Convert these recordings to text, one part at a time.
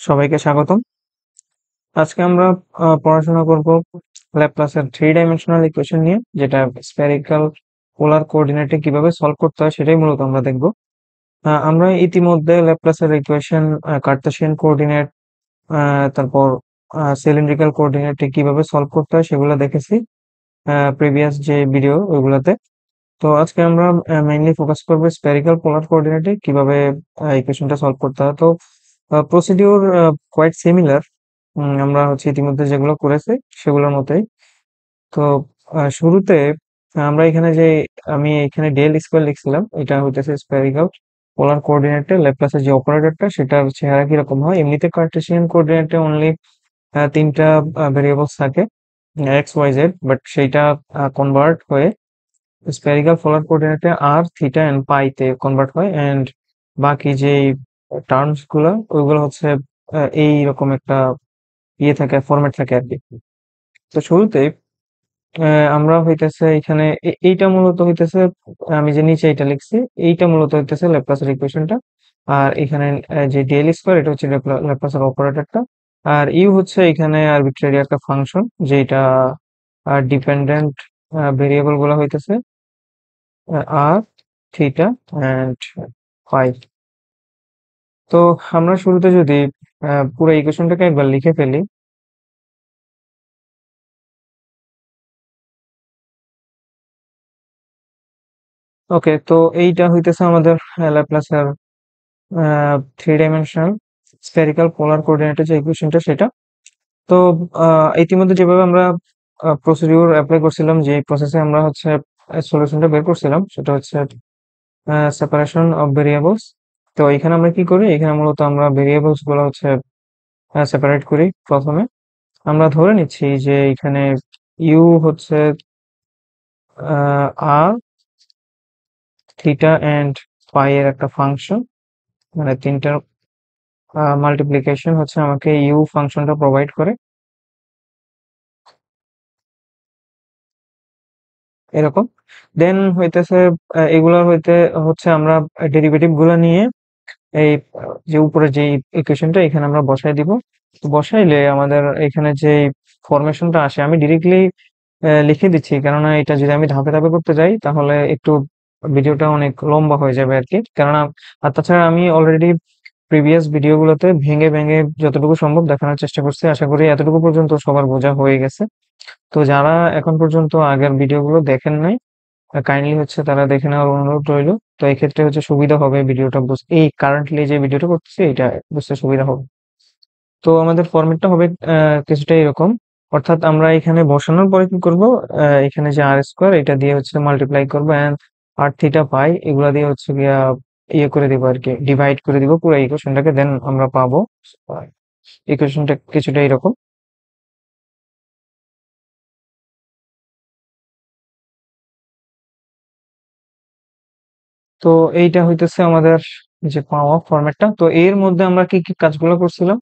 সবাইকে স্বাগতম। আজকে আমরা পড়াশোনা করব ল্যাপ্লাসের থ্রি ডাইমেনশনাল ইকুয়েশন নিয়ে, যেটা স্ফেরিক্যাল পোলার কোঅর্ডিনেটে কিভাবে সলভ করতে হয় সেটাই মূলত আমরা দেখব। আমরা ইতিমধ্যে ল্যাপ্লাসের ইকুয়েশন কার্টেসিয়ান কোঅর্ডিনেট, তারপর সিলিন্ড্রিক্যাল কোঅর্ডিনেটে কিভাবে সলভ করতে হয় সেগুলো দেখেছি প্রিভিয়াস যে ভিডিও ওইগুলোতে। তো আজকে আমরা মেইনলি ফোকাস করবো স্ফেরিক্যাল পোলার কোঅর্ডিনেটে কিভাবে ইকুয়েশনটা সলভ করতে হয়। তো প্রসিডিউর কোয়াইট সিমিলার, আমরা হচ্ছে ইতিমধ্যে যেগুলো করেছি সেগুলোর মতোই। তো শুরুতে আমরা এখানে যে আমি এখানে ডেল স্কোয়ার লিখছিলাম, এটা হইতেছে স্ফেরিক্যাল পোলার কোঅর্ডিনেটে ল্যাপ্লাসের যে অপারেটরটা সেটার চেহারা কিরকম হয়। এমনিতে কার্টেসিয়ান কোঅর্ডিনেটে অনলি তিনটা ভেরিয়েবলস থাকে, এক্স ওয়াই জেড, বাট সেইটা কনভার্ট হয়ে স্ফেরিক্যাল পোলার কোঅর্ডিনেটে আর থিটা এন্ড পাই তে কনভার্ট হয়, এন্ড বাকি যে টার্মস গুলো ওইগুলো হচ্ছে এইরকম একটা ইয়ে থাকে, ফরম্যাট থাকে আর কি। তো শুরুতে আমরা হইতেছে এখানে এইটা মূলত হইতেছে, আমি যে নিচে এটা লিখছি এইটা মূলত হইতেছে ল্যাপ্লাসের ইকুয়েশনটা। আর এখানে যে ডিএল স্কয়ার এটা হচ্ছে ল্যাপ্লাসের অপারেটরটা। আর ইউ হচ্ছে এখানে আরবিট্রারি একটা ফাংশন, যেটা ডিপেন্ডেন্ট ভেরিয়েবল গুলো হইতেছে আর থিটা এন্ড ফাই। তো আমরা শুরুতে যদি পুরো ইকুয়েশনটাকে একবার লিখে ফেলি। ওকে, তো এইটা হইতেছে আমাদের ল্যাপ্লাসের থ্রি ডাইমেনশনাল স্ফেরিক্যাল পোলার কোঅর্ডিনেটের যে ইকুয়েশনটা সেটা। তো ইতিমধ্যে যেভাবে আমরা প্রসিডিউর অ্যাপ্লাই করছিলাম, যে প্রসেসে আমরা হচ্ছে সলিউশনটা বের করছিলাম, সেটা হচ্ছে সেপারেশন অফ ভেরিয়েবলস। তো এখানে আমরা কি করি, এখানে মূলত আমরা ভেরিয়েবলস গুলো হচ্ছে সেপারেট করি। প্রথমে আমরা ধরে নিচ্ছি যে এখানে ইউ হচ্ছে আর থিটা এন্ড পাই এর একটা ফাংশন, মানে তিনটার মাল্টিপ্লিকেশন হচ্ছে আমাকে ইউ ফাংশনটা প্রোভাইড করে এরকম। দেন হইতেছে এগুলার হইতে হচ্ছে আমরা ডেরিভেটিভ গুলা নিয়ে এই যে উপরে যে ইকুয়েশনটা এখানে আমরা বসাই দিব। তো বসাইলে আমাদের এখানে যে ফরমেশনটা আসে, আমি ডিরেক্টলি লিখে দিচ্ছি, কেননা এটা যদি আমি ধাপে ধাপে করতে যাই তাহলে একটু ভিডিওটা অনেক লম্বা হয়ে যাবে আর কি। কেননা আর তাছাড়া আমি অলরেডি প্রিভিয়াস ভিডিওগুলোতে ভেঙে ভেঙে যতটুকু সম্ভব দেখানোর চেষ্টা করছি, আশা করি এতটুকু পর্যন্ত সবার বোঝা হয়ে গেছে। তো যারা এখন পর্যন্ত আগের ভিডিওগুলো দেখেন নাই, কাইন্ডলি হচ্ছে তারা দেখে নেওয়ার অনুরোধ রইলো। তো এই ক্ষেত্রে হচ্ছে সুবিধা হবে ভিডিওটা বুঝতে, এই কারেন্টলি যে ভিডিওটা করতেছি এটা বুঝতে সুবিধা হবে। তো আমাদের ফরম্যাটটা হবে কিছুটা এরকম। অর্থাৎ আমরা এখানে বসানোর পরে কি করব, এখানে যে আর স্কোয়ার এটা দিয়ে হচ্ছে মাল্টিপ্লাই করবো, এন্ড আর থিটা পাই এগুলা দিয়ে হচ্ছে গিয়া ইয়ে করে দিব আর কি, ডিভাইড করে দিব পুরো ইকুয়েশনটাকে। দেন আমরা পাবো ইকুয়েশনটা কিছুটা এরকম। তো এইটা হইতেছে আমাদের যে পাওয়া ফরম্যাটটা। তো এর মধ্যে আমরা কি কি কাজগুলো করছিলাম,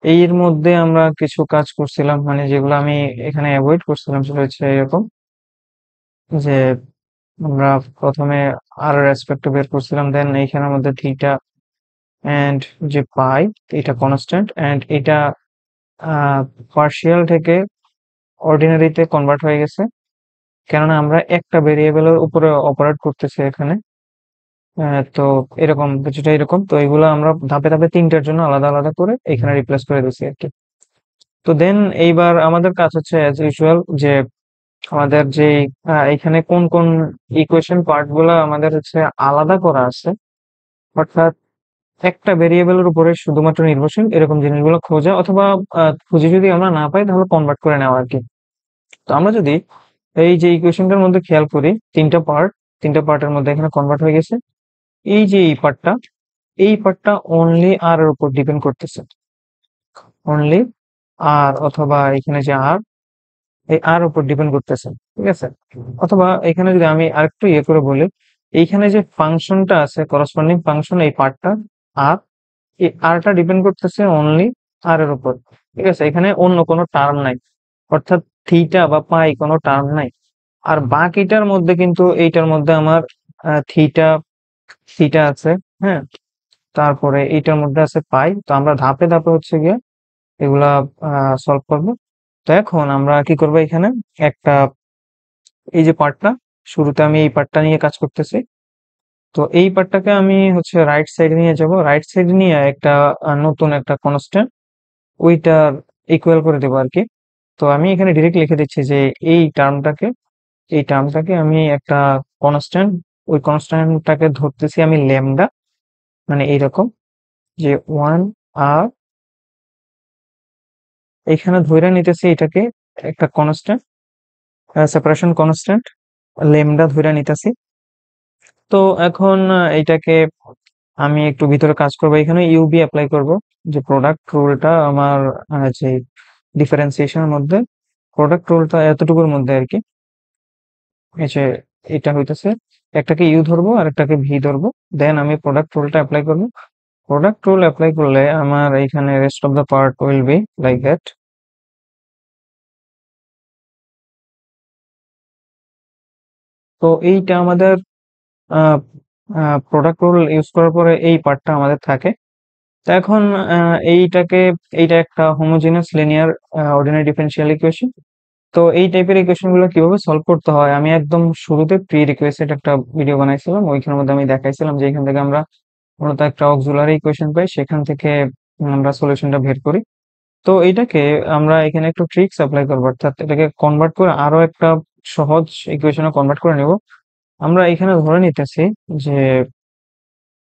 এর মধ্যে আমরা কিছু কাজ করছিলাম, মানে যেগুলো আমি এখানে অ্যাভয়েড করছিলাম সেটা হচ্ছে এরকম, যে আমরা প্রথমে আর রেসপেক্ট বের করছিলাম, দেন এইখানের মধ্যে থিটা এন্ড যে পাই এটা কনস্ট্যান্ট, এন্ড এটা পার্শিয়াল থেকে অর্ডিনারিতে কনভার্ট হয়ে গেছে, কেননা আমরা একটা ভেরিয়েবলের উপরে অপারেট করতেছি এখানে। তো এরকম কিছুটা এরকম। তো এগুলো আমরা ধাপে ধাপে তিনটার জন্য আলাদা আলাদা করে এখানে রিপ্লেস করে দিচ্ছি আর কি। তো দেন এইবার আমাদের কাজ হচ্ছে অ্যাজ ইউজুয়াল, যে আমাদের যে এখানে কোন কোন ইকুয়েশন পার্ট গুলা আমাদের হচ্ছে আলাদা করা আছে, অর্থাৎ একটা ভেরিয়েবলের উপরে শুধুমাত্র নির্ভরশীল এরকম জিনিসগুলো খোঁজা, অথবা খুঁজে যদি আমরা না পাই তাহলে কনভার্ট করে নেওয়া আর কি। তো আমরা যদি এই যে ইকুয়েশনটার মধ্যে খেয়াল করি, তিনটা পার্ট, তিনটা পার্টের মধ্যে এখানে কনভার্ট হয়ে গেছে। এই যে এই পার্টটা অনলি আর এর উপর ডিপেন্ড করতেছে, অনলি আর, অথবা এখানে যে আর, এই আর উপর ডিপেন্ড করতেছে, ঠিক আছে। অথবা এখানে যদি আমি আরেকটু ইয়ে করে বলি, এইখানে যে ফাংশনটা আছে করসপন্ডিং ফাংশন এই পার্টটা, আর এই আরটা ডিপেন্ড করতেছে অনলি আর এর উপর, ঠিক আছে। এখানে অন্য কোনো টার্ম নাই, অর্থাৎ থিটা বা পাই কোনো টার্ম নাই। আর বাকিটার মধ্যে কিন্তু এইটার মধ্যে আমার থিটা থিটা আছে, হ্যাঁ। তারপরে এইটার মধ্যে আছে পাই। তো আমরা ধাপে ধাপে হচ্ছে গিয়ে এগুলা সলভ করব। তো এখন আমরা কি করব, এখানে একটা এই যে পার্টটা, শুরুতে আমি এই পার্টটা নিয়ে কাজ করতেছি। তো এই পার্টটাকে আমি হচ্ছে রাইট সাইডে নিয়ে যাব, রাইট সাইডে নিয়ে একটা নতুন একটা কনস্ট্যান্ট ওইটার ইকুয়াল করে দেবো আর কি। তো আমি এখানে ডিরেক্ট লিখে দিচ্ছি যে এই টার্মটাকে এই টার্মটাকে আমি একটা কনস্ট্যান্ট, ওই কনস্ট্যান্টটাকে ধরতেছি আমি ল্যামডা, মানে এইরকম যে 1 আর এখানে ধরে নিতেছি এটাকে একটা কনস্ট্যান্ট, সেপারেশন কনস্ট্যান্ট ল্যামডা ধরে নিতেছি। তো এখন এইটাকে আমি একটু ভিতরে কাজ করব, এখানে ইউবি অ্যাপ্লাই করব, যে প্রোডাক্ট রুলটা আমার যে ডিফারেন্সিয়েশনের মধ্যে প্রোডাক্ট রুলটা এতটুকুর মধ্যে আর কি। এই যে এটা হইতেছে, একটাকে ইউ ধরবো আর একটাকে ভি ধরবো, দেন আমি প্রোডাক্ট রুলটা অ্যাপ্লাই করব। প্রোডাক্ট রুল অ্যাপ্লাই করলে আমার এইখানে rest of the part will be like that. তো এইটা আমাদের প্রোডাক্ট রুল ইউজ করার পরে এই পার্টটা আমাদের থাকে। তো এখন এইটাকে, এইটা একটা homogeneous linear ordinary differential equation. তো এই টাইপের ইকুয়েশন গুলো কিভাবে সলভ করতে হয় আমি একদম শুরুতে প্রি রিকোয়েস্টেড একটা ভিডিও বানাইছিলাম, ওইখানের মধ্যে আমি দেখাইছিলাম যে এখান থেকে আমরা মূলত একটা অক্সিলারি ইকুয়েশন পাই, সেখান থেকে আমরা সলিউশনটা বের করি। তো এটাকে আমরা এখানে একটু ট্রিক্স অ্যাপ্লাই করবো, অর্থাৎ এটাকে কনভার্ট করে আরো একটা সহজ ইকুয়েশনে কনভার্ট করে নিব। আমরা এখানে ধরে নিতেছি যে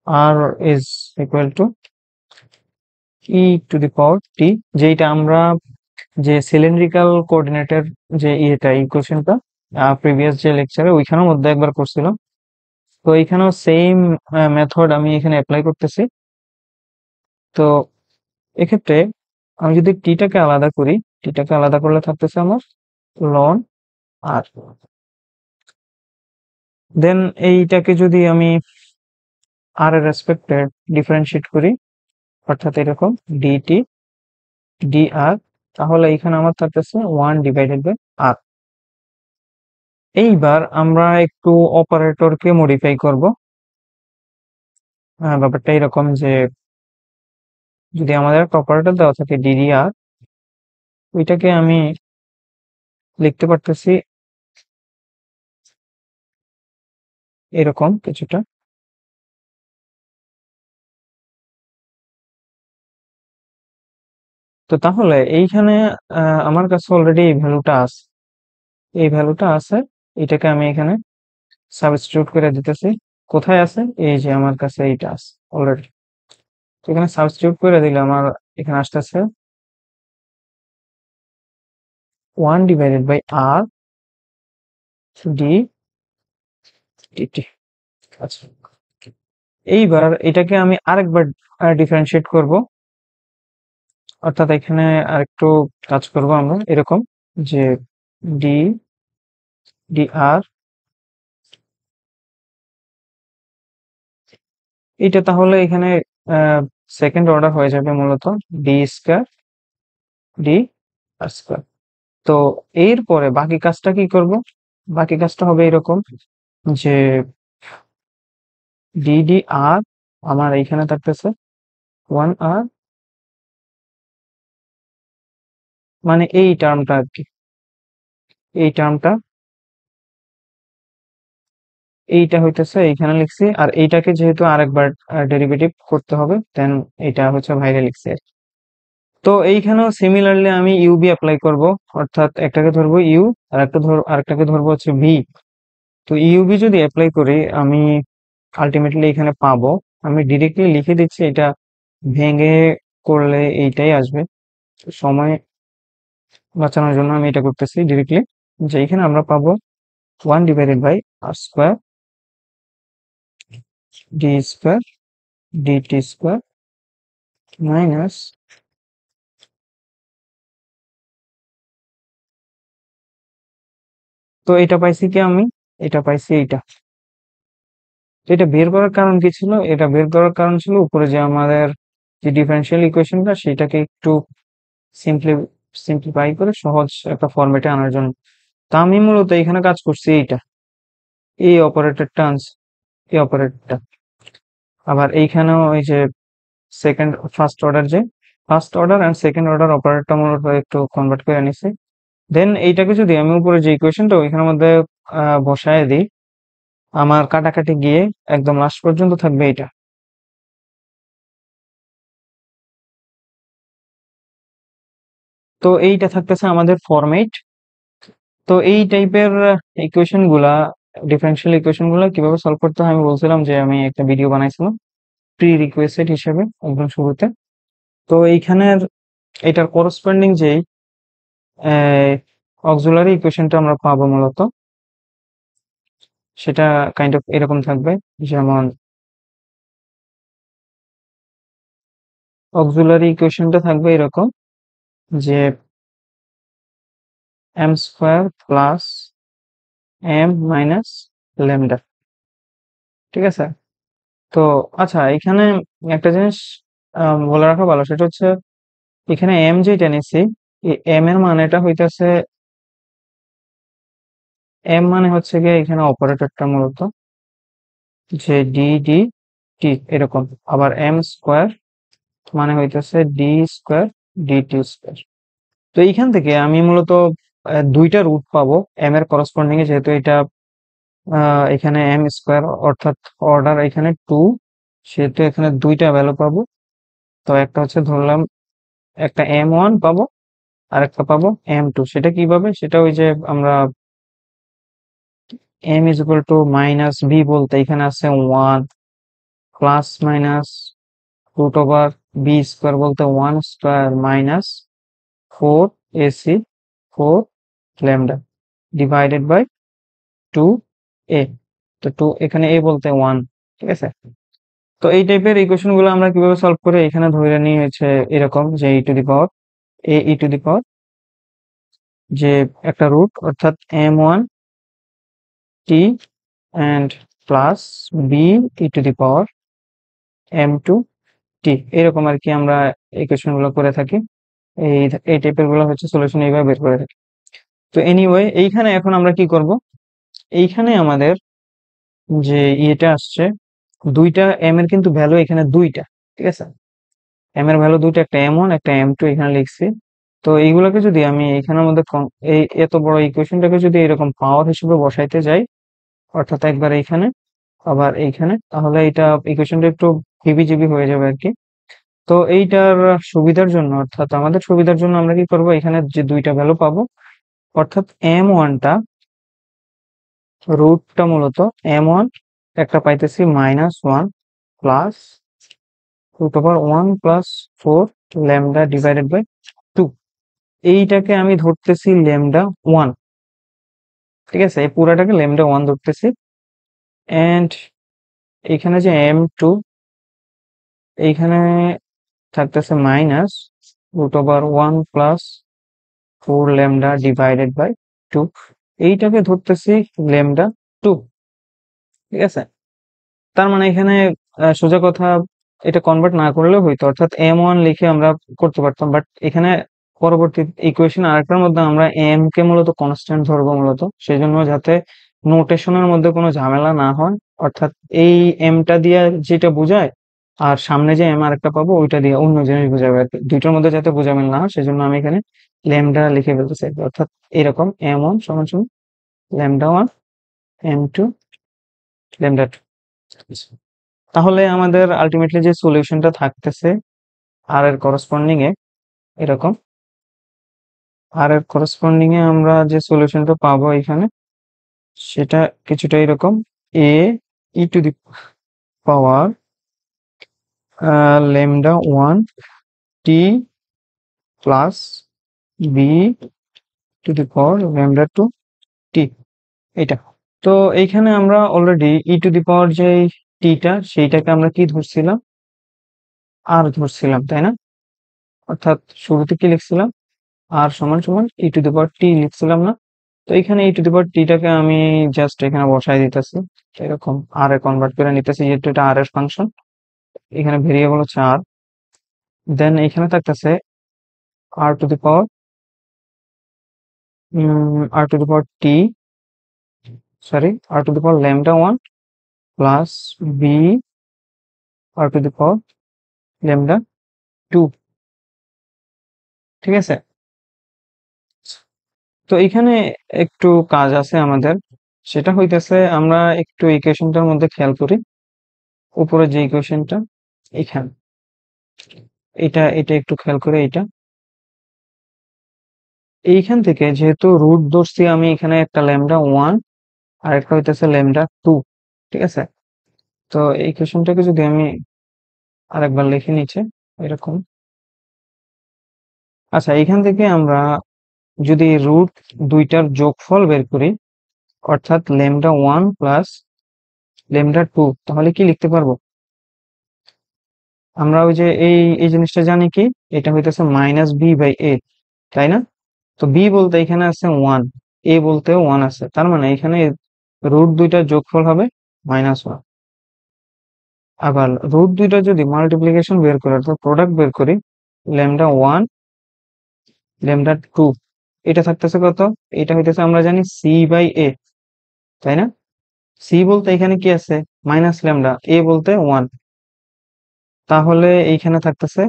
R is equal to E to the power T, যেটা আমরা যে সিলিন্ড্রিক্যাল কোঅর্ডিনেটের যে ইয়েটা ইকুয়েশনটা প্রিভিয়াস যে লেকচারে ওইখানের মধ্যে একবার করছিলাম। তো এইখানেও সেম মেথড আমি এখানে অ্যাপ্লাই করতেছি। তো এক্ষেত্রে আমি যদি টিটাকে আলাদা করি, টিটাকে আলাদা করলে থাকতেছে আমার লন আর, দেন এইটাকে যদি আমি আর এর রেসপেক্টে ডিফারেন্সিয়েট করি, অর্থাৎ এরকম ডিটি ডি আর, তাহলে এখানে আমার থাকতেছে 1/r। এইবার আমরা একটু অপারেটরকে মডিফাই করব। ব্যাপারটা এরকম যে যদি আমাদের একটা অপারেটর দেওয়া থাকে ডিডিআর, ওইটাকে আমি লিখতে পারতেছি এরকম কিছুটা। তো তাহলে এইখানে আমার কাছে অলরেডি এই ভ্যালুটা আছে, এই ভ্যালুটা আছে, এটাকে আমি এখানে সাবস্টিটিউট করে দিতেছি। কোথায় আছে? এই যে আমার কাছে এইটা আছে অলরেডি। তো এখানে সাবস্টিটিউট করে দিলে আমার এখানে আসতেছে 1/r ডি dt। আচ্ছা, এইবার এটাকে আমি আরেকবার ডিফারেন্সিয়েট করব, অর্থাৎ এখানে আরেকটু কাজ করব আমরা এরকম যে ডি dr, এটা তাহলে এখানে সেকেন্ড অর্ডার হয়ে যাবে মূলত ডি স্কয়ার ডি আর স্কয়ার। তো এরপরে বাকি কাজটা কি করব? বাকি কাজটা হবে এরকম যে DDR আমার এইখানে থাকতেছে 1R, মানে এই টার্মটা আর কি, এই টার্মটা এইটা হইতেছে এইখানে লিখছি, আর এইটাকে যেহেতু আরেকবার ডেরিভেটিভ করতে হবে, দেন এটা হচ্ছে বাইরে লিখছি আর কি। তো এইখানেও সিমিলারলি আমি ইউবি অ্যাপ্লাই করব, অর্থাৎ একটাকে ধরবো ইউ আর আরেকটাকে ধরবো হচ্ছে ভি। তো ইউবি যদি অ্যাপ্লাই করি আমি আলটিমেটলি এখানে পাবো, আমি ডিরেক্টলি লিখে দিচ্ছি, এটা ভেঙে করলে এইটাই আসবে। সময় বাঁচানোর জন্য আমি এটা করতেছি ডিরেক্টলি, যে এখানে আমরা পাবো 1/r² d square dt square minus, তো এটা পাইছি কি আমি, এটা পাইছি এইটা। তো এটা বের করার কারণ কি ছিল? এটা বের করার কারণ ছিল উপরে যে আমাদের যে ডিফারেনশিয়াল ইকুয়েশনটা সেটাকে একটু সিম্পলি সিম্পলিফাই করে সহজ একটা ফরম্যাটে আনার জন্য। তা আমি মূলত এখানে কাজ করছি এইটা, এই অপারেটরটা আনছি, এই অপারেটরটা। আবার এইখানেও ওই যে first order and second order operator মূলত একটু কনভার্ট করে নিছি। দেন এইটাকে যদি আমি উপরে যে ইকুয়েশনটা ওইখানের মধ্যে বসায় দিই, আমার কাটাকাটি গিয়ে একদম লাস্ট পর্যন্ত থাকবে এটা। তো এইটা থাকতেছে আমাদের ফরম্যাট। তো এই টাইপের ইকুয়েশন গুলা, ডিফারেনশিয়াল ইকুয়েশন গুলা কিভাবে সলভ করতে হয় আমি বলছিলাম যে আমি একটা ভিডিও বানাইছিলাম প্রি রিকোয়েস্টেড হিসেবে একদম শুরুতে। তো এইখানের এটার করসপন্ডিং যেই অক্সিলারি ইকুয়েশনটা আমরা পাবো মূলত, সেটা কাইন্ড অফ এরকম থাকবে। যেমন অক্সিলারি ইকুয়েশনটা থাকবে এরকম যে m square plus m minus lambda. ঠিক আছে? তো আচ্ছা, এখানে একটা জিনিস বলে রাখা ভালো, সেটা হচ্ছে এখানে এম যেটা নিছি, এই এম এর মানেটা হইতেছে, এম মানে হচ্ছে গিয়ে এখানে অপারেটরটা মূলত যে ডি ডি টি এরকম। আবার এম স্কোয়ার মানে হইতেছে D square D T square. তো এইখান থেকে আমি মূলত দুইটা রুট পাবো এম এর করসপন্ডিং এ, যেহেতু এটা এখানে এম স্কোয়ার অর্থাৎ অর্ডার এখানে টু, সেহেতু এখানে দুইটা ভ্যালু পাবো। তো একটা হচ্ছে ধরলাম একটা এম ওয়ান পাবো আর একটা পাবো এম টু। সেটা কিভাবে, সেটা ওই যে আমরা M is equal to minus B বলতে এখানে আছে one, plus minus root over B square বলতে one square minus four AC four lambda divided by two A. তো টু এখানে এ বলতে ওয়ান। ঠিক আছে? তো এই টাইপের ইকুয়েশন গুলো আমরা কিভাবে সলভ করে এখানে ধরে নিয়ে হচ্ছে এরকম যে ই to the power A E to the পাওয়ার যে একটা রুট অর্থাৎ M one T and plus B E to the power M two T, এরকম আর কি আমরা ইকুয়েশন গুলো করে থাকি। এই এই টাইপের গুলো হচ্ছে সলিউশন এইভাবে বের করে থাকি। তো এনিওয়ে, এইখানে এখন আমরা কি করব, এইখানে আমাদের যে ইয়েটা আসছে দুইটা এম এর কিন্তু ভ্যালু এখানে দুইটা। ঠিক আছে? এম এর ভ্যালু দুইটা, একটা এম ওয়ান একটা এম টু এখানে লিখছি। তো এইগুলোকে যদি আমি এখানের মধ্যে এই এত বড় ইকুয়েশনটাকে যদি এরকম পাওয়ার হিসেবে বসাইতে যাই, অর্থাৎ একবার এইখানে আবার এইখানে, তাহলে এটা ইকুয়েশনটা একটু হিবিজিবি হয়ে যাবে আর কি। তো এইটার সুবিধার জন্য, অর্থাৎ আমাদের সুবিধার জন্য আমরা কি করব, এখানে যে দুইটা ভ্যালু পাবো অর্থাৎ এম ওয়ানটা রুটটা মূলত এম ওয়ান একটা পাইতেছি minus one plus root over one plus four lambda divided by two. এইটাকে আমি ধরতেছি ল্যামডা ওয়ান। ঠিক আছে? এই পুরাটাকে ল্যামডা ওয়ান ধরতেছি। এন্ড এখানে যে এম টু, এইখানে থাকতেছে minus root over one plus four lambda divided by two. এইটাকে ধরতেছি ল্যামডা টু। ঠিক আছে? তার মানে এখানে সোজা কথা এটা কনভার্ট না করলেও হইতো, অর্থাৎ এম ওয়ান লিখে আমরা করতে পারতাম, বাট এখানে পরবর্তী ইকুয়েশন আরেকটার মধ্যে আমরা এম কে মূলত কনস্ট্যান্ট ধরবো মূলত, সেই জন্য যাতে নোটেশনের মধ্যে কোনো ঝামেলা না হয়। অর্থাৎ এই এমটা দিয়ে যেটা বোঝায় আর সামনে যে এম আরেকটা পাবো ওইটা দিয়ে অন্য জিনিস বোঝাবে আর কি, দুইটার মধ্যে যাতে বোঝামেল না হয় সেজন্য আমি এখানে ল্যামডা লিখে ফেলতে চাই। অর্থাৎ এরকম এম ওয়ান সমান সমান lambda one m two lambda two. তাহলে আমাদের আলটিমেটলি যে সলিউশনটা থাকতেছে আর এর করসপন্ডিং এ এরকম, আর এর করসপন্ডিং এ আমরা যে সলিউশনটা পাবো এখানে সেটা কিছুটা এরকম, A E to the power lambda one T plus B to the power lambda two T, এটা। তো এইখানে আমরা অলরেডি ই টু দি পাওয়ার যে টিটা সেইটাকে আমরা কি ধরছিলাম, আর ধরছিলাম, তাই না? অর্থাৎ শুরুতে কি লিখছিলাম, আর সমান সমান ই টু দি পাওয়ার টি লিখছিলাম না? তো এখানে ই টু দি পাওয়ার টিটাকে আমি জাস্ট এখানে বসাই দিতেছি এরকম, আর এ কনভার্ট করে নিতেছি যেহেতু এটা আর এর ফাংশন। এখানে ভেরিয়েবল হচ্ছে আর। দেন এখানে থাকতেছে R to the power R to the power T, sorry R to the power lambda one plus B R to the power lambda 2। ঠিক আছে, তো এখানে একটু কাজ আছে আমাদের, সেটা হইতেছে আমরা একটু ইকুয়েশনটার মধ্যে খেয়াল করি। উপরে যে ইকুয়েশনটা এখানে, এটা এটা একটু খেয়াল করে, এইখান থেকে যেহেতু রুট ধরছি আমি, এখানে একটা ল্যামডা 1 আর একটা হইতেছে ল্যামডা 2। ঠিক আছে, তো এই ইকুয়েশনটাকে যদি আমি আরেকবার লিখে নিচে এরকম। আচ্ছা, এখান থেকে আমরা যদি রুট দুইটার যোগফল বের করি, অর্থাৎ ল্যামডা 1 প্লাস ল্যামডা 2, তাহলে কি লিখতে পারবো? আমরা ওই যে এই জিনিসটা জানি কি, এটা হইতেছে মাইনাস বি বাই এ, তাই না? তো বি বলতে এখানে আছে 1, এ বলতেও 1 আছে, তার মানে এখানে রুট দুইটার যোগফল হবে -1। আবার রুট দুইটা যদি মাল্টিপ্লিকেশন বের করি অর্থাৎ প্রোডাক্ট বের করি, ল্যামডা 1 ল্যামডা 2, এটা থাকতেছে কত? এটা হইতেছে আমরা জানি সি বাই এ, তাই না? সি বলতে এখানে কি আছে? মাইনাস ল্যামডা, এ বলতে 1। তাহলে এইখানে থাকতেছে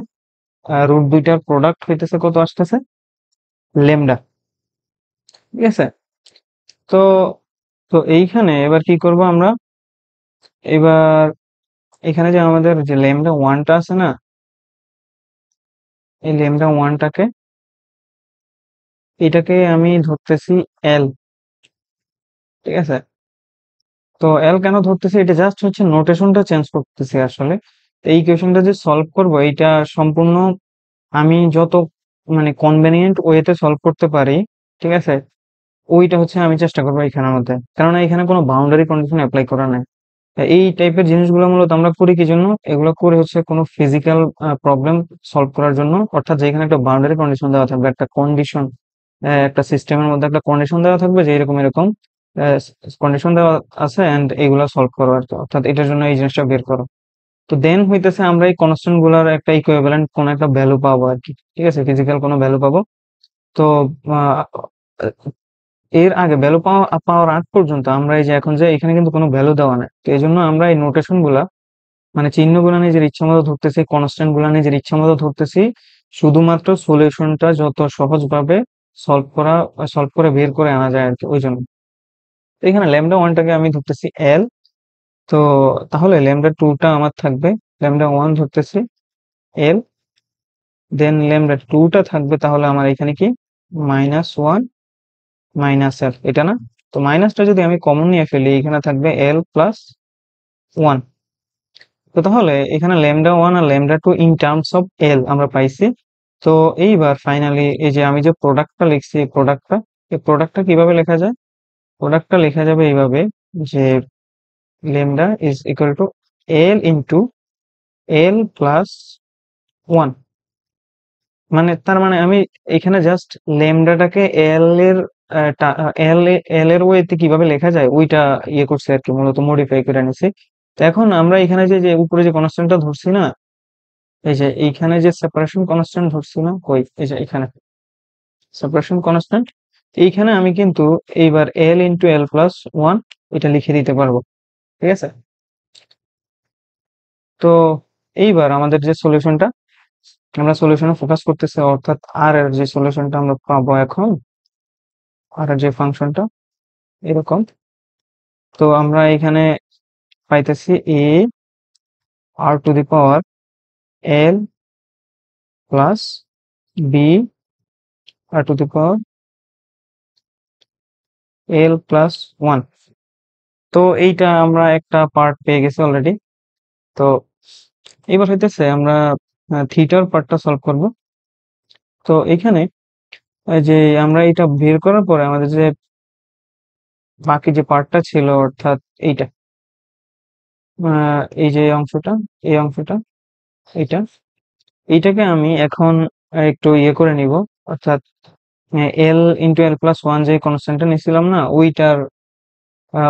রুট দুইটার প্রোডাক্ট হইতেছে কত আসতেছে? ল্যামডা। ঠিক আছে, তো তো এইখানে এবার কি করব আমরা? এবার এখানে যে আমাদের যে ল্যামডা 1টা আছে না, এই ল্যামডা 1টাকে, এটাকে আমি ধরতেছি এল। ঠিক আছে, তো এল কেন ধরতেছি? এটা জাস্ট হচ্ছে নোটেশনটা চেঞ্জ করতেছি আসলে। তো এই ইকুয়েশনটা যে সলভ করব, এটা সম্পূর্ণ আমি যত মানে কনভেনিয়েন্ট ওয়েতে সলভ করতে পারি, ঠিক আছে, ওইটা হচ্ছে আমি চেষ্টা করবো এখানের মধ্যে, কারণ এখানে কোনো বাউন্ডারি কন্ডিশন অ্যাপ্লাই করা নাই। এই টাইপের জিনিসগুলো মূলত আমরা করি কি জন্য? এগুলো করে হচ্ছে কোনো ফিজিক্যাল প্রবলেম সলভ করার জন্য, অর্থাৎ যেখানে একটা বাউন্ডারি কন্ডিশন দেওয়া থাকবে, একটা কন্ডিশন, একটা সিস্টেমের মধ্যে একটা কন্ডিশন দেওয়া থাকবে যে এরকম এরকম কন্ডিশন দেওয়া আছে এন্ড এগুলা সলভ করো আর কি, অর্থাৎ এটার জন্য এই জিনিসটা বের করো। তো দেন হইতেছে আমরা এই কনস্ট্যান্ট গুলার একটা ইকুইভ্যালেন্ট কোন একটা ভ্যালু পাবো আর কি। ঠিক আছে, ফিজিক্যাল কোনো ভ্যালু পাবো। তো আহ, এর আগে ভ্যালু পাওয়ার আগ পর্যন্ত আমরা এই যে এখন যে এখানে কিন্তু কোনো ভ্যালু দেওয়া নাই, তো এই জন্য আমরা এই নোটেশন গুলা মানে চিহ্ন গুলা নিজের ইচ্ছা মতো ধরতেছি, কনস্ট্যান্ট গুলা নিজের ইচ্ছা মতো ধরতেছি, শুধুমাত্র সলিউশনটা যত সহজ ভাবে সলভ করে বের করে আনা যায় আর কি, ওই জন্য। তো এখানে ল্যামডা 1টাকে আমি ধরতেছি এল। তো তাহলে ল্যামডা 2টা আমার থাকবে, ল্যামডা 1 ধরতেছি এল, দেন ল্যামডা 2টা থাকবে তাহলে আমার এখানে কি -1 এল, এটা না? তো মাইনাসটা যদি আমি কমন নিয়ে ফেলি, এখানে থাকবে এল প্লাস 1। তো তাহলে এখানে ল্যামডা 1 আর lambda 2 in terms of L আমরা পাইছি। তো এইবার ফাইনালি এই যে আমি যে প্রোডাক্টটা লিখছি, এই প্রোডাক্টটা কিভাবে লেখা যায়? প্রোডাক্টটা লেখা যাবে এইভাবে যে lambda is equal two L into L plus 1। মানে তার মানে আমি এখানে জাস্ট ল্যামডাটাকে এল এর এল এর ওয়েতে কিভাবে লেখা যায় ওইটা ইয়ে করছে আর কি, মূলত মডিফাই করে নিছি। তো এখন আমরা এখানে যে যে উপরে যে কনস্ট্যান্টটা ধরছি না, এই যে এইখানে যে সেপারেশন কনস্ট্যান্ট ধরছি না, কই এই যে এখানে সেপারেশন কনস্ট্যান্ট, এইখানে আমি কিন্তু এইবার এল ইন্টু এল প্লাস 1 এটা লিখে দিতে পারবো। ঠিক আছে, তো এইবার আমাদের যে সলিউশনটা, আমরা সলিউশনে ফোকাস করতেছি, অর্থাৎ আর এর যে সলিউশনটা আমরা পাবো এখন, আর এর যে ফাংশনটা এরকম। তো আমরা এখানে পাইতেছি A R to the power L plus B R to the power L plus 1। তো এইটা আমরা একটা পার্ট পেয়ে গেছি অলরেডি। তো এবার হইতেছে আমরা থিটার পার্টটা সলভ করব। তো এখানে এই যে আমরা এটা বের করার পরে আমাদের যে বাকি যে পার্টটা ছিল, অর্থাৎ এইটা এই যে অংশটা, এই অংশটা, এইটা, এইটাকে আমি এখন একটু ইয়ে করে নিব, অর্থাৎ এল ইন্টু এল প্লাস 1 যে কনস্ট্যান্টটা নিছিলাম না,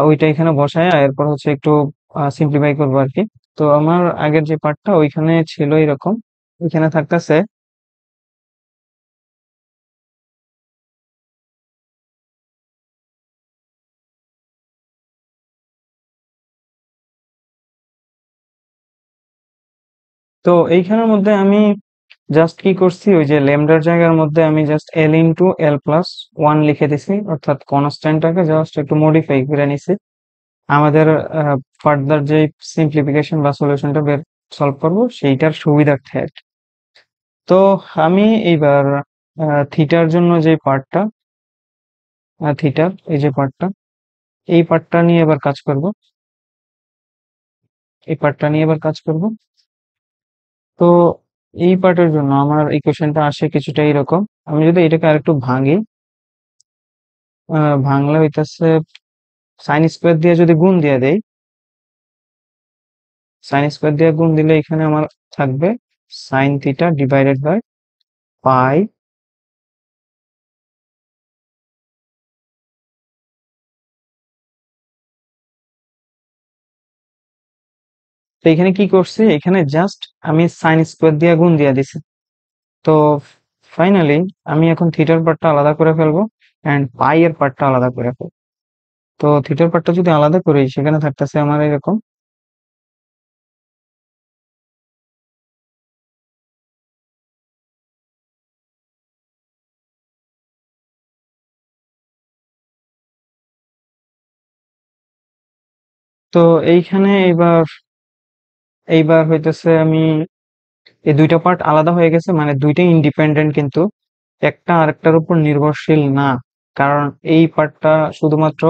ওইটা এখানে বসায় এরপর হচ্ছে একটু সিম্পলিফাই করবো আর কি। তো আমার আগের যে পার্টটা ওইখানে ছিল এরকম, ওইখানে থাকতেছে তো এইখানের মধ্যে আমি জাস্ট কি করছি, ওই যে ল্যামডার জায়গার মধ্যে আমি just L into L plus one লিখে দিছি, অর্থাৎ কনস্ট্যান্টটাকে জাস্ট একটু মডিফাই করে নিছি আমাদের ফার্দার যে সিম্পলিফিকেশন বা সলিউশনটা বের সলভ করব সেইটার সুবিধার্থে আর কি। তো আমি এইবার থিটার জন্য যে পার্টটা, থিটার এই যে পার্টটা, এই পার্টটা নিয়ে এবার কাজ করব। এই পার্টটা নিয়ে এবার কাজ করব। তো এই পার্টের জন্য আমার ইকুয়েশনটা আসে কিছুটা এরকম। আমি যদি এটাকে আরেকটু ভাঙি, ভাঙলে হইতাছে সাইন স্কোয়ার দিয়ে যদি গুণ দিয়ে দেই, সাইন স্কোয়ার দিয়ে গুণ দিলে এখানে আমার থাকবে sine theta divided by pi. তো এখানে কি করছি, এখানে জাস্ট আমি সাইন স্কোয়ার দিয়ে গুণ দিয়ে দিছি। তো ফাইনালি আমি এখন থিটার পার্টটা আলাদা করে ফেলবো এন্ড পাই এর পার্টটা আলাদা করে ফেলবো। তো থিটার পার্টটা যদি আলাদা করি, সেখানে থাকতেছে আমার এরকম। তো এইখানে এইবার এইবার হইতেছে আমি এই দুইটা পার্ট আলাদা হয়ে গেছে, মানে দুইটাই ইন্ডিপেন্ডেন্ট, কিন্তু একটা আরেকটার উপর নির্ভরশীল না। কারণ এই পার্টটা শুধুমাত্র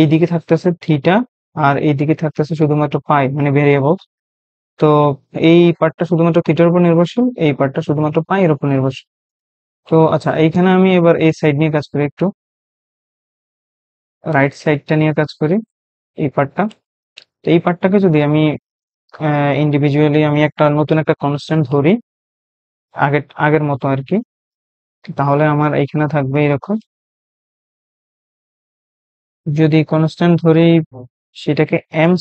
এই দিকে থাকতেছে থিটা, আর এই দিকে থাকতেছে শুধুমাত্র পাই, মানে ভেরিয়েবল। তো এই পার্টটা শুধুমাত্র থিটার উপর নির্ভরশীল, এই পার্টটা শুধুমাত্র পাই এর উপর নির্ভরশীল। তো আচ্ছা, এইখানে আমি এবার এই সাইড নিয়ে কাজ করি, একটু রাইট সাইডটা নিয়ে কাজ করি, এই পার্টটা। তো এই পার্টটাকে যদি আমি ইন্ডিভিজুয়ালি আমি একটা নতুন একটা কনস্ট্যান্ট ধরি, আগের আগের মতো আর কি, তাহলে আমার এইখানে থাকবে এরকম। যদি কনস্ট্যান্ট ধরি সেটাকে এম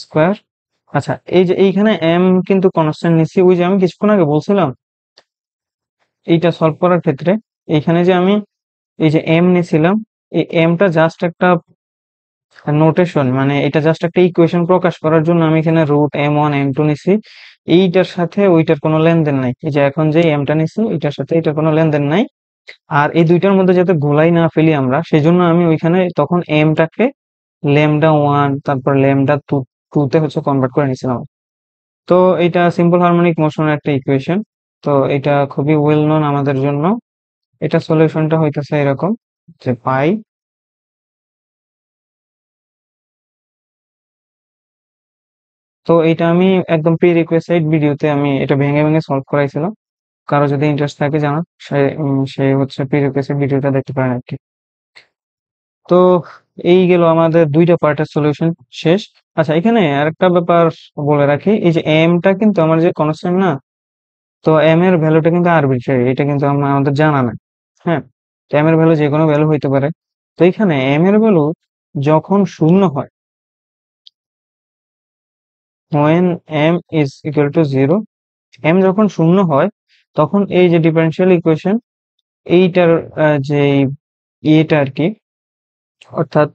স্কোয়ার। আচ্ছা, এই যে এইখানে এম কিন্তু কনস্ট্যান্ট নিচ্ছি, ওই যে আমি কিছুক্ষণ আগে বলছিলাম এইটা সলভ করার ক্ষেত্রে, এইখানে যে আমি এই যে এম নিছিলাম, এই এমটা জাস্ট একটা নোটেশন, মানে এটা জাস্ট একটা ইকুয়েশন প্রকাশ করার জন্য আমি এখানে √m1 m2 নিছি। এইটার সাথে ওইটার কোনো লেনদেন নাই। এই যে এখন যে এমটা নিছি এটার সাথে এটার কোনো লেনদেন নাই। আর এই দুইটার মধ্যে যাতে গোলাই না ফেলি আমরা, সেজন্য আমি ওইখানে তখন এমটাকে ল্যামডা 1 তারপর ল্যামডা 2 তে হচ্ছে কনভার্ট করে নিছিলাম। তো এটা সিম্পল হারমোনিক মোশনের একটা ইকুয়েশন। তো এটা খুবই ওয়েল নোন আমাদের জন্য। এটা সলিউশনটা হইতেছে এরকম, যে পাই। তো এটা আমি একদম প্রি রিকোয়েস্টেড ভিডিওতে আমি এটা ভেঙে ভেঙে সলভ করাইছিলাম। কারো যদি ইন্টারেস্ট থাকে জানার, সে হচ্ছে প্রি রিকোয়েস্টেড ভিডিওটা দেখতে পারেন আর কি। তো এই গেল আমাদের দুইটা পার্টের সলিউশন শেষ। আচ্ছা, এখানে আরেকটা ব্যাপার বলে রাখি, এই যে এমটা কিন্তু আমার যে কনস্ট্যান্ট না, তো এম এর ভ্যালুটা কিন্তু আরবিট্রারি, এটা কিন্তু আমাদের জানা নাই। হ্যাঁ, এম এর ভ্যালু যে কোনো ভ্যালু হইতে পারে। তো এখানে এম এর ভ্যালু যখন শূন্য হয়, when m is equal to 0, M যখন শূন্য হয়, তখন এই যে ডিফারেনশিয়াল ইকুয়েশন এইটার যে ইয়েটা আর কি, অর্থাৎ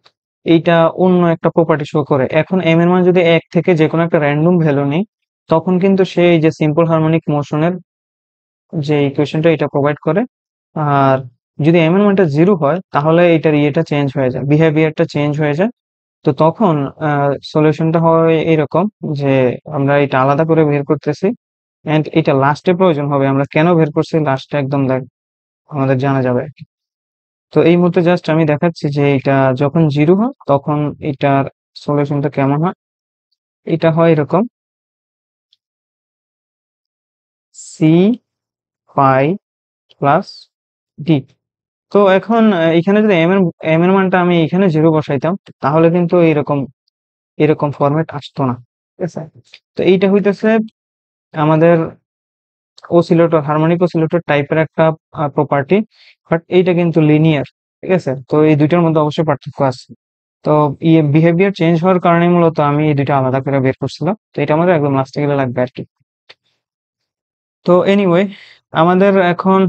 এইটা অন্য একটা প্রপার্টি শো করে। এখন এম এর মান যদি 1 থেকে যে কোনো একটা র্যান্ডম ভ্যালু নেই, তখন কিন্তু সে এই যে সিম্পল হারমোনিক মোশনের যে ইকুয়েশনটা এটা প্রোভাইড করে। আর যদি এম এর মানটা 0 হয়, তাহলে এটার ইয়েটা চেঞ্জ হয়ে যায়, বিহেভিয়ারটা চেঞ্জ হয়ে যায়। তো তখন সলিউশনটা হয় এরকম, যে আমরা এটা আলাদা করে বের করতেছি, এন্ড এটা লাস্টে প্রয়োজন হবে। আমরা কেন বের করছি লাস্টে একদম আমাদের জানা যাবে আর কি। তো এই মুহূর্তে জাস্ট আমি দেখাচ্ছি যে এটা যখন 0 হয় তখন এটার সলিউশনটা কেমন হয়। এটা হয় এরকম, সি পাই প্লাস ডি। তো এখন এখানে যদি এম এর মানটা আমি এখানে 0 বসাইতাম, তাহলে কিন্তু এরকম এরকম ফরম্যাট আসতো না। ঠিক আছে? তো এইটা হইতেছে আমাদের অসিলেটর, হারমোনিক অসিলেটর টাইপের একটা প্রপার্টি, বাট এইটা কিন্তু লিনিয়ার। ঠিক আছে? তো এই দুইটার মধ্যে অবশ্যই পার্থক্য আছে। তো বিহেভিয়ার চেঞ্জ হওয়ার কারণে মূলত আমি এই দুইটা আলাদা করে বের করছিলাম। তো এটা আমাদের একদম লাস্টে গেলে লাগবে আর কি। তো এনিওয়ে, আমাদের এখন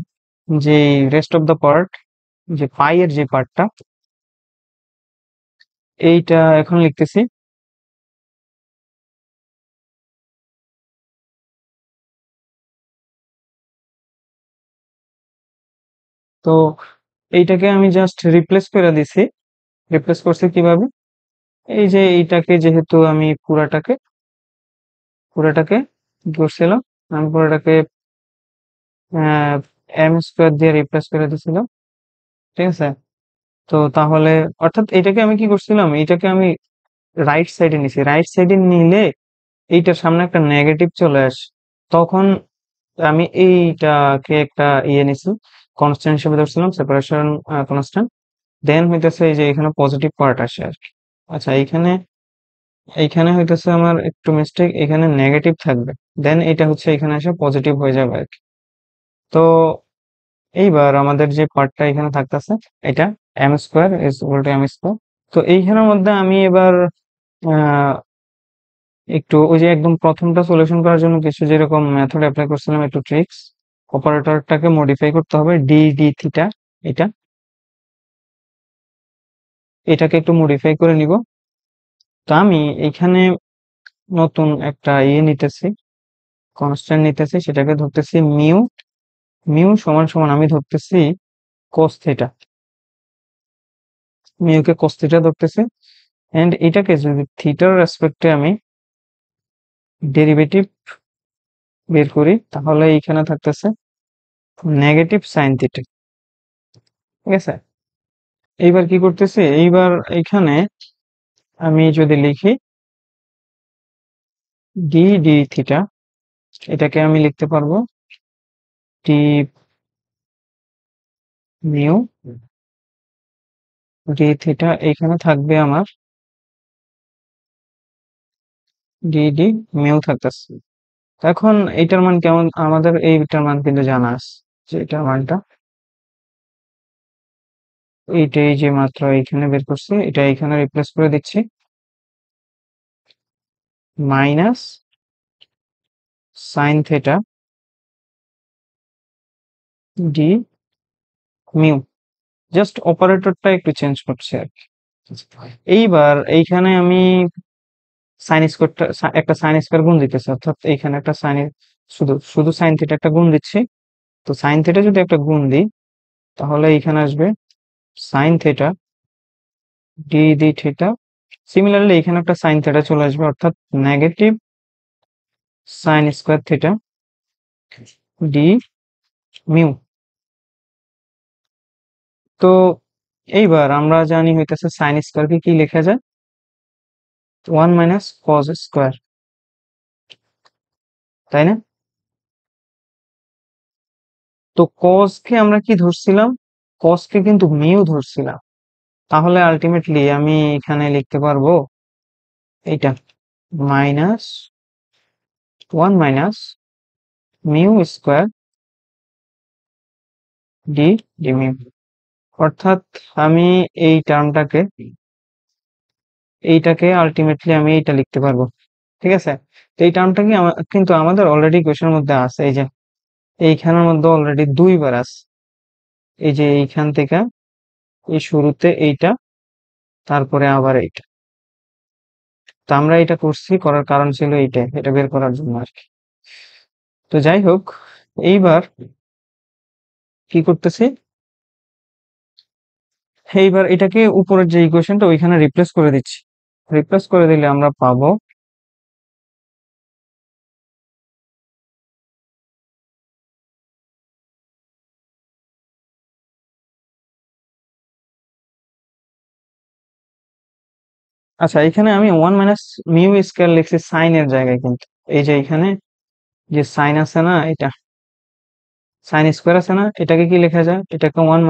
যে রেস্ট অফ দ্য পার্ট, যে পাই এর যে পার্টটা, এইটা এখন লিখতেছি। তো এইটাকে আমি জাস্ট রিপ্লেস করে দিছি। রিপ্লেস করছি কিভাবে? এই যে এইটাকে যেহেতু আমি পুরাটাকে কি করছিলাম, আমি পুরাটাকে এম স্কোয়ার দিয়ে রিপ্লেস করে দিছিলাম। ঠিক আছে, তো তাহলে অর্থাৎ এটাকে আমি কি করছিলাম, এটাকে আমি রাইট সাইডে নিছি। রাইট সাইডে নিলে এইটার সামনে একটা নেগেটিভ চলে আসে, তখন আমি এইটাকে একটা নিছি, কনস্ট্যান্ট হিসেবে ধরছিলাম, সেপারেশন কনস্ট্যান্ট। দেন হইতেছে এই যে এখানে পজিটিভ পার্ট আসে আর কি। আচ্ছা, এইখানে এইখানে হইতেছে আমার একটু মিস্টেক, এখানে নেগেটিভ থাকবে, দেন এটা হচ্ছে এখানে এসে পজিটিভ হয়ে যাবে আর কি। তো এইবার আমাদের যে পার্টটা এখানে থাকতেছে, এটা m square is equal to M square. তো এইখানের মধ্যে আমি এবার আহ, একটু ওই যে একদম প্রথমটা সলিউশন করার জন্য কিছু যেরকম মেথড অ্যাপ্লাই করছিলাম, একটু ট্রিক্স, অপারেটরটাকে মডিফাই করতে হবে, ডি ডি থিটা, এটা এটাকে একটু মডিফাই করে নিব। তো আমি এখানে নতুন একটা নিতেছি, কনস্ট্যান্ট নিতেছি, সেটাকে ধরতেছি মিউ। মিউ সমান সমান আমি ধরতেছি কোস থিটা, মিউকে কোস থিটা ধরতেছি। এন্ড এটাকে যদি থিটার রেসপেক্টে আমি ডেরিভেটিভ বের করি, তাহলে এইখানে থাকতেছে নেগেটিভ সাইন থিটা। ঠিক আছে, এইবার কি করতেছি, এইবার এখানে আমি যদি লিখি ডি ডি থিটা, এটাকে আমি লিখতে পারবো ডি মিউ ডি থিটা, এখানে থাকবে আমার ডি ডি মিউ থাকতেছে। এখন এইটার মান কেমন, আমাদের এইটার মান কিন্তু জানা আছে, যে এটার মানটা এইটাই, যে মাত্র এইখানে বের করছি, এটা এখানে রিপ্লেস করে দিচ্ছি, minus sine theta D mu, just অপারেটরটা একটু চেঞ্জ করছে আর কি। এইবার এইখানে আমি সাইন স্কোয়ারটা, একটা সাইন স্কোয়ার গুণ দিতেছি, অর্থাৎ এইখানে একটা সাইন, শুধু শুধু সাইন থিটা একটা গুণ দিচ্ছি। তো সাইন থিটা যদি একটা গুণ দিই, তাহলে এইখানে আসবে sine theta D D theta. Similarly এখানে একটা সাইন থিটা চলে আসবে, অর্থাৎ negative sine square theta D mu. তো এইবার আমরা জানি হইতেছে সাইন স্কোয়ারকে কি লেখা যায়, 1 - cos স্কোয়ার, তাই না? তো cos কে আমরা কি ধরছিলাম, cos কে কিন্তু মিউ ধরছিলাম। তাহলে আলটিমেটলি আমি এখানে লিখতে পারবো এইটা minus 1 - mu square D D mu. অর্থাৎ আমি এই টার্মটাকে, এইটাকে আলটিমেটলি আমি এইটা লিখতে পারবো। ঠিক আছে, তো এই টার্মটা কি কিন্তু আমাদের অলরেডি কোয়েশ্চেনের মধ্যে আছে, এই যে এইখানের মধ্যে অলরেডি দুইবার আছে, এই যে এইখান থেকে এই শুরুতে এইটা, তারপরে আবার এইটা। তো আমরা এটা করছি, করার কারণ ছিল এইটা, এটা বের করার জন্য আর কি। তো যাই হোক, এইবার কি করতেছি, এইবার এটাকে উপরের যে ইকুয়েশনটা ওইখানে রিপ্লেস করে দিচ্ছি। রিপ্লেস করে দিলে আমরা পাবো আচ্ছা, এখানে আমি 1 - মিউ স্কয়ার লিখছি সাইনের জায়গায়, কিন্তু এই যে এখানে যে সাইন আছে না, এটা সাইন স্কোয়ার আছে না, এটাকে কি লেখা যায়, এটাকে 1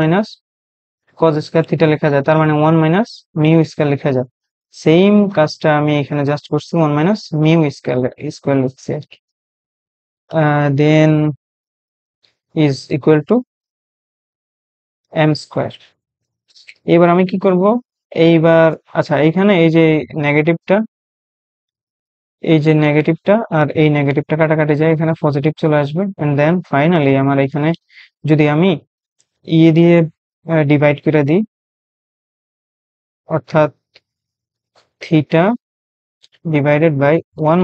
- cos স্কয়ার থিটা লেখা যায়, তার মানে 1 - মিউ স্কয়ার লেখা যায়। সেম কাজটা আমি এখানে জাস্ট করছি, 1 - মিউ স্কয়ার লিখছি আর কি। Then is equal to M square. এবার আমি কি করব, এইবার আচ্ছা এইখানে নেগেটিভটা এই যে নেগেটিভটা আর এই নেগেটিভটা কাটাকাটি যায়, এখানে পজিটিভ চলে আসবে। এন্ড দেন ফাইনালি আমার এখানে যদি আমি দিয়ে ডিভাইড করে দিই, অর্থাৎ theta divided by 1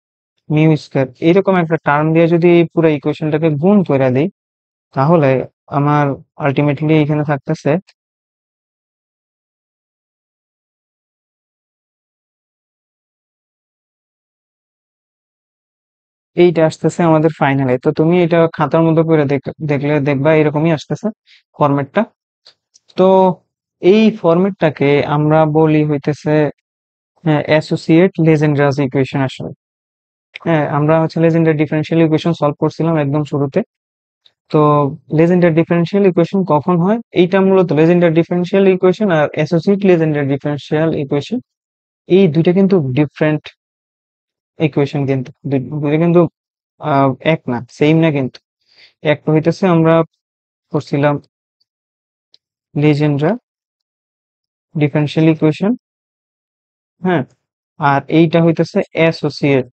- mu square, এইরকম একটা টার্ম দিয়ে যদি পুরো ইকুয়েশনটাকে গুণ করে দিই, তাহলে আমার আলটিমেটলি এখানে থাকতেছে এইটা আসতেছে আমাদের ফাইনালে। তো তুমি এটা খাতার মধ্যে করে দেখলে দেখবা এরকমই আসতেছে ফরম্যাটটা। তো এই ফরম্যাটটাকে আমরা বলি হইতেছে অ্যাসোসিয়েট লেজেন্ডার্স ইকুয়েশন আসলে। হ্যাঁ, আমরা হচ্ছে লেজেন্ডার ডিফারেনশিয়াল ইকুয়েশন সলভ করছিলাম একদম শুরুতে। তো লেজেন্ডার ডিফারেনশিয়াল ইকুয়েশন কখন হয়? এইটা মূলত লেজেন্ডার ডিফারেনশিয়াল ইকুয়েশন আর অ্যাসোসিয়েট লেজেন্ডার ডিফারেনশিয়াল ইকুয়েশন, এই দুইটা কিন্তু ডিফারেন্ট ইকুয়েশন, কিন্তু দুইটা কিন্তু এক না, সেম না কিন্তু। একটা হইতেছে আমরা করছিলাম লেজেন্ডার ডিফারেনশিয়াল ইকুয়েশন, হ্যাঁ, আর এইটা হইতেছে associate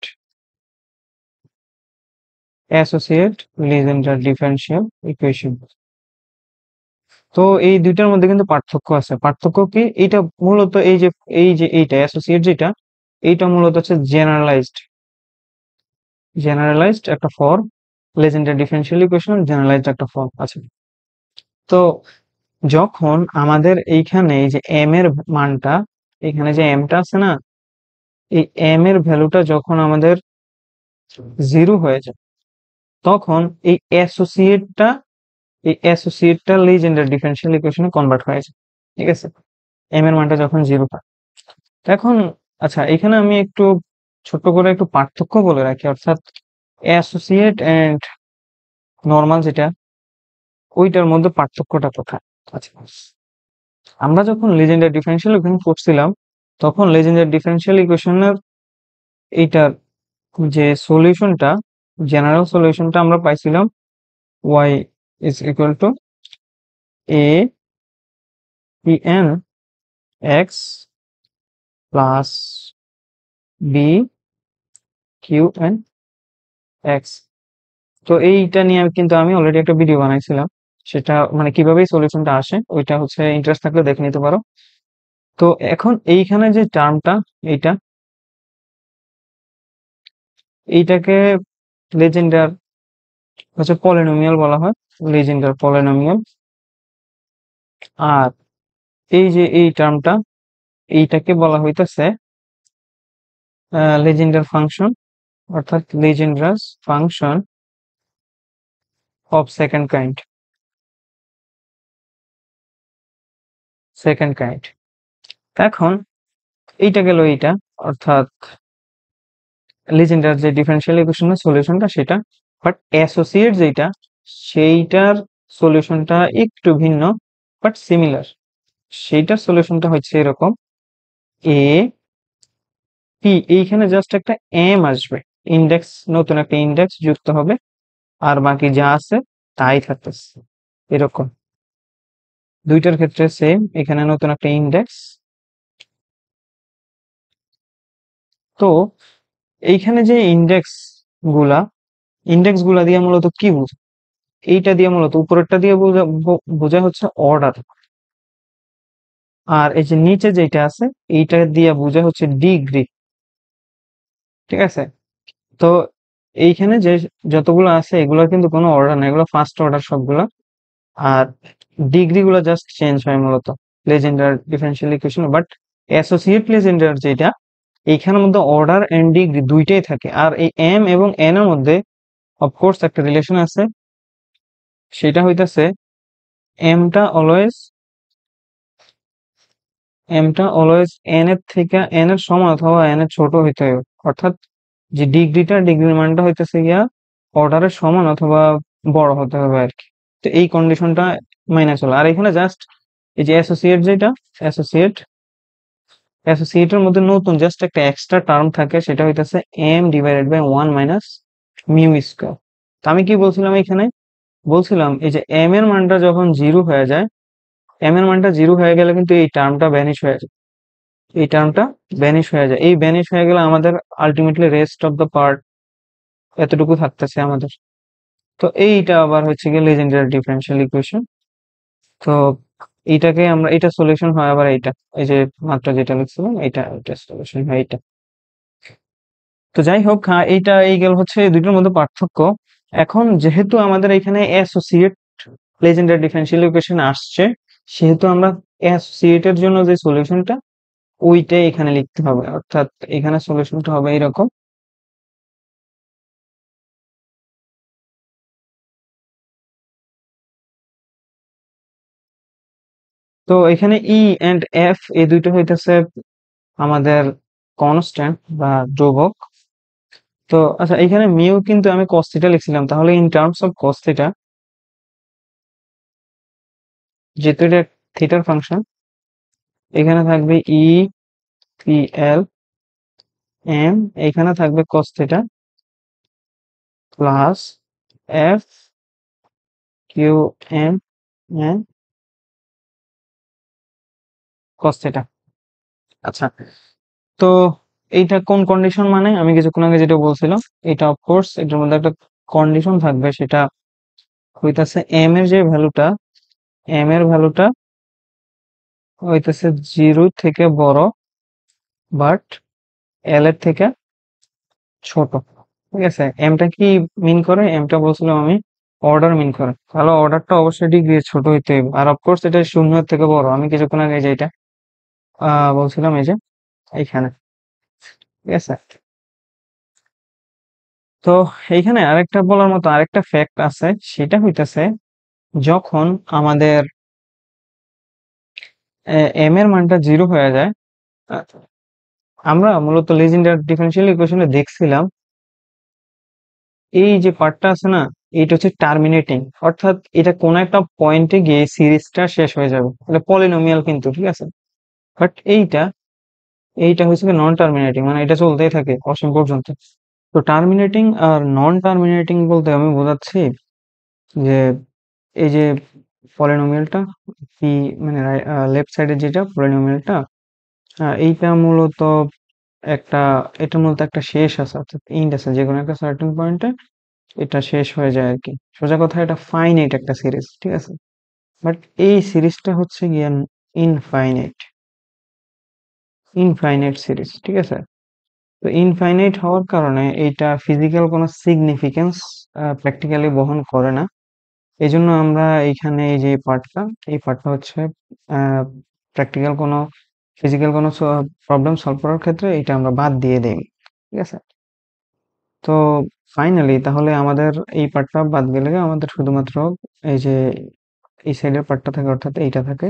associate Legendre differential equation. তো এই দুইটার মধ্যে কিন্তু পার্থক্য আছে। পার্থক্য কি? এইটা মূলত এই যে এইটা অ্যাসোসিয়েট যেটা, এইটা মূলত হচ্ছে জেনারেলাইজড একটা form. Legendre differential equation generalised একটা ফর্ম আছে। তো যখন আমাদের এইখানে এই যে এম এর মানটা, এখানে যে এমটা আছে না, এই এম এর ভ্যালুটা যখন আমাদের জিরো হয়ে যায়, তখন এই অ্যাসোসিয়েটটা লিজেন্ডার ডিফারেনশিয়াল ইকুয়েশনে কনভার্ট হয়ে যায়। ঠিক আছে, এম এর মানটা যখন জিরো হয়। এখন আচ্ছা, এখানে আমি একটু ছোট্ট করে একটু পার্থক্য বলে রাখি, অর্থাৎ অ্যাসোসিয়েট এন্ড নর্মাল যেটা, ওইটার মধ্যে পার্থক্যটা কোথায়। আচ্ছা, আমরা যখন লিজেন্ডার ডিফারেনশিয়াল ইকুয়েশন করছিলাম, তখন লিজেন্ডার ডিফারেনশিয়াল ইকুয়েশনের এইটার যে সলিউশনটা, জেনারেল সলিউশনটা আমরা পাইছিলাম y is equal to a p n x plus b q n x। তো এইটা নিয়ে কিন্তু আমি অলরেডি একটা ভিডিও বানাইছিলাম, সেটা মানে কিভাবে সলিউশনটা আসে ওইটা হচ্ছে ইন্টারেস্ট থাকলে দেখে নিতে পারো। তো এখন এইখানে যে টার্মটা, এইটা এইটাকে লেজেন্ডার হচ্ছে পলিনোমিয়াল বলা হয়, লেজেন্ডার পলিনোমিয়াল। আর এই যে এই টার্মটা, এইটাকে বলা হইতেছে লেজেন্ডার ফাংশন, অর্থাৎ লেজেন্ডার্স ফাংশন অফ সেকেন্ড কাইন্ড। এখন এইটা গেল এইটা, অর্থাৎ লিজেন্ডার যে ডিফারেনশিয়াল ইকুয়েশনের সলিউশনটা সেটা। বাট অ্যাসোসিয়েট যেটা, সেইটার সলিউশনটা একটু ভিন্ন বাট সিমিলার। সেইটার সলিউশনটা হচ্ছে এরকম, এ পি, এইখানে জাস্ট একটা এম আসবে, ইন্ডেক্স, নতুন একটা ইন্ডেক্স যুক্ত হবে, আর বাকি যা আছে তাই থাকতেছে এরকম। দুইটার ক্ষেত্রে সেম, এখানে নতুন একটা ইন্ডেক্স। তো এইখানে যে ইন্ডেক্স গুলা দিয়ে মূলত কি বুঝো? এইটা দিয়ে মূলত উপরেরটা দিয়ে বোঝা হচ্ছে অর্ডার, আর এই যে নিচে যেটা আছে এইটা দিয়ে বোঝা হচ্ছে ডিগ্রি। ঠিক আছে, তো এইখানে যে যতগুলো আছে এগুলো কিন্তু কোনো অর্ডার না, এগুলো ফার্স্ট অর্ডার সবগুলা। আর ডিগ্রি গুলো জাস্ট চেঞ্জ হয় মূলত Legendre differential equation. But associate Legendre যেটা, এইখানের মধ্যে অর্ডার এন্ড ডিগ্রি দুইটাই থাকে। আর এই এম এবং এন এর মধ্যে অফকোর্স একটা রিলেশন আছে, সেটা হইতাছে এমটা অলওয়েজ এমটা অলওয়েজ এন এর থেকে এন এর সমান অথবা এন এর ছোট হইতে হবে। অর্থাৎ যে ডিগ্রির মানটা হইতেছে গিয়া অর্ডারের সমান অথবা বড় হতে হবে আর কি। তো এই কন্ডিশনটা মাইনে চলে। আর এখানে জাস্ট এই যে অ্যাসোসিয়েট যেটা, অ্যাসোসিয়েট অ্যাসোসিয়েটের মধ্যে নতুন জাস্ট একটা এক্সট্রা টার্ম থাকে, সেটা হইতেছে m divided by 1 minus mu square. তো আমি কি বলছিলাম এখানে? বলছিলাম এই যে এম এর মানটা যখন জিরো হয়ে যায়, এম এর মানটা জিরো হয়ে গেলে কিন্তু এই টার্মটা ভ্যানিশ হয়ে যায়, এই টার্মটা ভ্যানিশ হয়ে যায়। এই ভ্যানিশ হয়ে গেলে আমাদের ultimately rest of the part এতটুকু থাকতেছে আমাদের। তো এইটা আবার হচ্ছে গিয়ে লেজেন্ডারি ডিফারেনশিয়াল ইকুয়েশন। তো এইটাকে আমরা, এটা সলিউশন হয় আবার এইটা, এই যে মাত্র যেটা লিখছিলাম এটা সলিউশন হয় এইটা। তো যাই হোক, হ্যাঁ, এইটা এই গেল হচ্ছে এই দুটোর মধ্যে পার্থক্য। এখন যেহেতু আমাদের এখানে অ্যাসোসিয়েট লেজেন্ডারি ডিফারেনশিয়াল ইকুয়েশন আসছে, সেহেতু আমরা অ্যাসোসিয়েটের জন্য যে সলিউশনটা ওইটাই এখানে লিখতে হবে, অর্থাৎ এখানে সলিউশনটা হবে এরকম। তো এখানে ই এন্ড এফ এই দুইটা হইতেছে আমাদের কনস্ট্যান্ট বা ধ্রুবক। তো আচ্ছা, এখানে মিউ কিন্তু আমি cos থিটা লিখছিলাম, তাহলে in terms of cos theta, যেহেতু এটা থিটার ফাংশন, এখানে থাকবে ই পি এল এম, এখানে থাকবে cos theta plus f q m n cos theta. আচ্ছা, তো এইটা কোন কন্ডিশন, মানে আমি কিছুক্ষণ আগে যেটা বলছিলাম, এটা অফকোর্স এটার মধ্যে একটা কন্ডিশন থাকবে, সেটা হইতাছে এম এর ভ্যালুটা হইতেছে 0 থেকে বড়, বাট এল এর থেকে ছোট। ঠিক আছে, এমটা কি মিন করে, এমটা বলছিলাম আমি অর্ডার মিন করে, তাহলে অর্ডারটা অবশ্যই ডিগ্রি ছোট হইতে হবে, আর অফকোর্স এটা শূন্যের থেকে বড়, আমি কিছুক্ষণ আগে যেটা বলছিলাম এই যে এইখানে। ঠিক আছে, তো এইখানে আরেকটা বলার মতো আরেকটা ফ্যাক্ট আছে, সেটা হইতেছে যখন আমাদের এম এর মানটা 0 হয়ে যায়, আহ, আমরা মূলত লেজেন্ডার ডিফারেনশিয়াল ইকুয়েশনে দেখছিলাম এই যে পার্টটা আছে না, এটা হচ্ছে টার্মিনেটিং, অর্থাৎ এটা কোন একটা পয়েন্টে গিয়ে সিরিজটা শেষ হয়ে যাবে, এটা পলিনোমিয়াল কিন্তু, ঠিক আছে। বাট এইটা হচ্ছে নন টার্মিনেটিং, মানে এটা চলতেই থাকে অসীম পর্যন্ত। তো টার্মিনেটিং আর নন টার্মিনেটিং বলতে আমি বোঝাচ্ছি যে এই যে পলিনোমিয়ালটা পি, মানে লেফট সাইডে যেটা পলিনোমিয়ালটা, এইটা মূলত একটা, এটা মূলত একটা শেষ আছে, অর্থাৎ এন্ড আছে, যে কোনো একটা সার্টেন পয়েন্টে এটা শেষ হয়ে যায় আর কি। সোজা কথা, এটা ফাইনাইট একটা সিরিজ, ঠিক আছে। বাট এই সিরিজটা হচ্ছে গিয়ে ইনফাইনাইট, ইনফাইনাইট সিরিজ, ঠিক আছে। তো ইনফাইনাইট হওয়ার কারণে এটা ফিজিক্যাল কোনো সিগনিফিকেন্স প্র্যাকটিক্যালি বহন করে না। এই জন্য আমরা এইখানে এই যে এই পার্টটা হচ্ছে প্র্যাকটিক্যাল কোনো, ফিজিক্যাল কোনো প্রবলেম সলভ করার ক্ষেত্রে এটা আমরা বাদ দিয়ে দেই, ঠিক আছে। তো ফাইনালি তাহলে আমাদের এই পার্টটা বাদ গেলে আমাদের শুধুমাত্র এই যে এই সাইডের পার্টটা থাকে, অর্থাৎ এইটা থাকে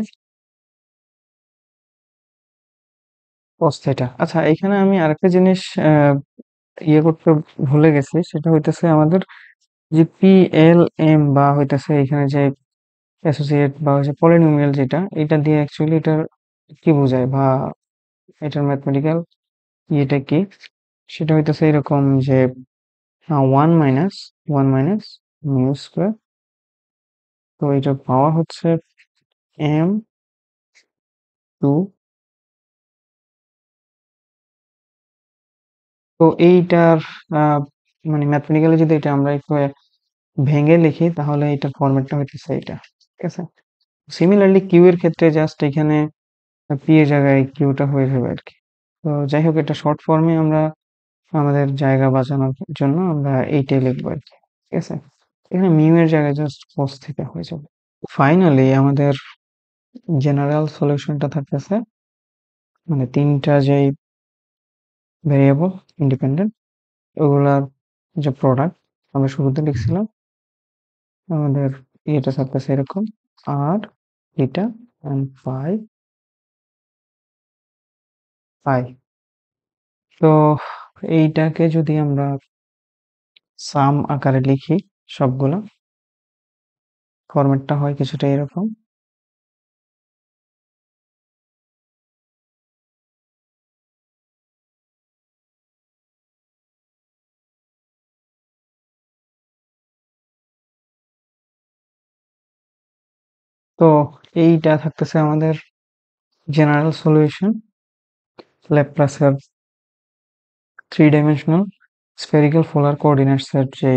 cos থিটা। আচ্ছা, এখানে আমি আরেকটা জিনিস আহ, ইয়ে করতে ভুলে গেছি, সেটা হইতেছে আমাদের যে পি এল এম বা হইতেছে এখানে যে অ্যাসোসিয়েট বা হচ্ছে পলিনোমিয়াল, যেটা এটা দিয়ে অ্যাকচুয়ালি এটা কি বোঝায়, বা এটার ম্যাথমেটিক্যাল ইয়েটা কি, সেটা হইতেছে এরকম যে ওয়ান মাইনাস মিউ স্কোয়ার, তো এটার পাওয়ার হচ্ছে এম টু। তো এইটার আহ, মানে ম্যাথমেটিক্যালি যদি এটা আমরা একটু ভেঙে লিখি, তাহলে এটার ফরম্যাটটা হইতেছে এটা, ঠিক আছে। সিমিলারলি কিউ এর ক্ষেত্রে জাস্ট এখানে পি এর জায়গায় কিউটা হয়ে যাবে আর কি। তো যাই হোক, এটা শর্ট ফর্মে আমরা আমাদের জায়গা বাঁচানোর জন্য আমরা এইটাই লিখবো আর কি, ঠিক আছে। এখানে মিউ এর জায়গায় জাস্ট cos থিটা হয়ে যাবে। ফাইনালি আমাদের জেনারেল সলিউশনটা থাকতেছে, মানে তিনটা যেই ভেরিয়েবল ইন্ডিপেন্ডেন্ট, ওগুলার যে প্রোডাক্ট আমরা শুরুতে লিখছিলাম, আমাদের এটা থাকতেছে এরকম আর থিটা এন্ড পাই। তো এইটাকে যদি আমরা সাম আকারে লিখি, সবগুলো ফরম্যাটটা হয় কিছুটা এরকম। তো এইটা থাকতেছে আমাদের জেনারেল সলিউশন, ল্যাপ্লাসের three dimensional spherical polar coordinates এর যে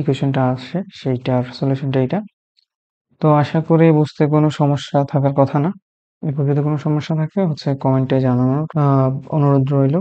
ইকুয়েশনটা আসে সেইটার সলিউশনটা এটা। তো আশা করি বুঝতে কোনো সমস্যা থাকার কথা না। এরপর যদি কোনো সমস্যা থাকে হচ্ছে কমেন্টে জানানোর অনুরোধ রইল।